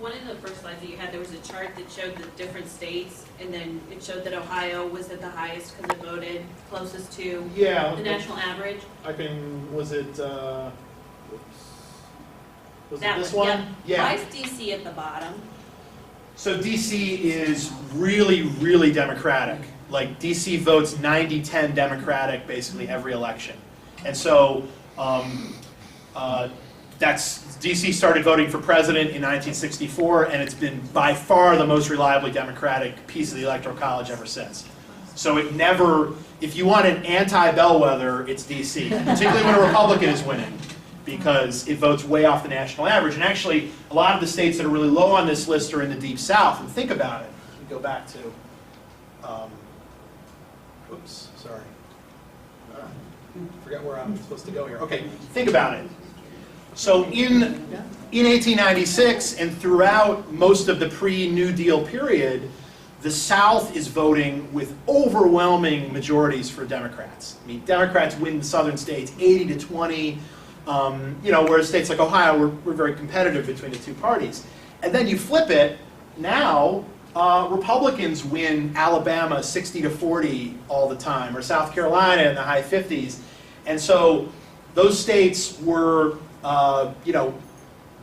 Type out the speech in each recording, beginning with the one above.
One of the first slides that you had, there was a chart that showed the different states, and then it showed that Ohio was at the highest because it voted closest to the national average. I can, was it, was That it this one, one? yeah. Yeah. Why is DC at the bottom? So DC is really, really Democratic. Like DC votes 90-10 Democratic basically every election. And so DC started voting for president in 1964, and it's been by far the most reliably Democratic piece of the Electoral College ever since. So it never, if you want an anti-bellwether, it's DC, particularly when a Republican is winning, because it votes way off the national average. And actually, a lot of the states that are really low on this list are in the Deep South. And think about it. We go back to, oops, sorry. Forget where I'm supposed to go here. Okay, think about it. So in 1896 and throughout most of the pre-New Deal period, the South is voting with overwhelming majorities for Democrats. I mean, Democrats win the southern states 80-20. Whereas states like Ohio were very competitive between the two parties. And then you flip it, now Republicans win Alabama 60-40 all the time, or South Carolina in the high 50s. And so those states were,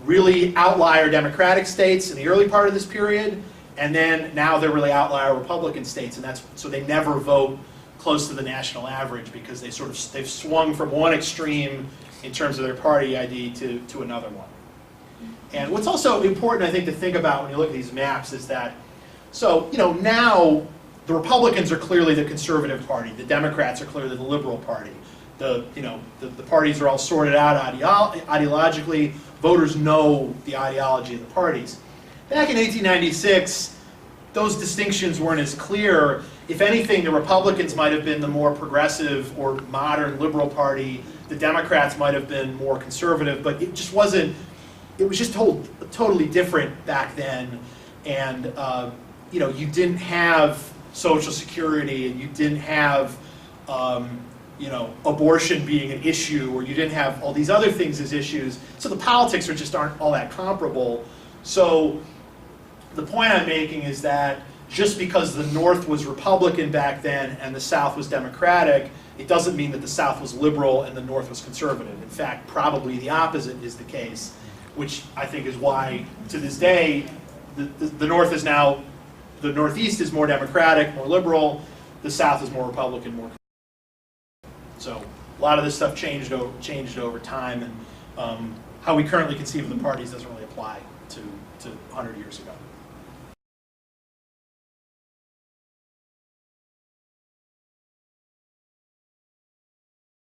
really outlier Democratic states in the early part of this period, and then now they're really outlier Republican states, and so they never vote close to the national average because they've swung from one extreme in terms of their party ID to another one. And what's also important, I think, to think about when you look at these maps is that, now the Republicans are clearly the conservative party, the Democrats are clearly the liberal party. The parties are all sorted out ideologically. Voters know the ideology of the parties. Back in 1896, those distinctions weren't as clear. If anything, the Republicans might have been the more progressive or modern liberal party. The Democrats might have been more conservative, but it just wasn't, it was just totally different back then. And, you didn't have Social Security, and you didn't have, abortion being an issue, or you didn't have all these other things as issues. So the politics aren't all that comparable. So the point I'm making is that just because the North was Republican back then and the South was Democratic, it doesn't mean that the South was liberal and the North was conservative. In fact, probably the opposite is the case, which I think is why, to this day, the North is now, the Northeast is more Democratic, more liberal, the South is more Republican, more conservative. So a lot of this stuff changed over time, and how we currently conceive of the parties doesn't really apply to 100 years ago.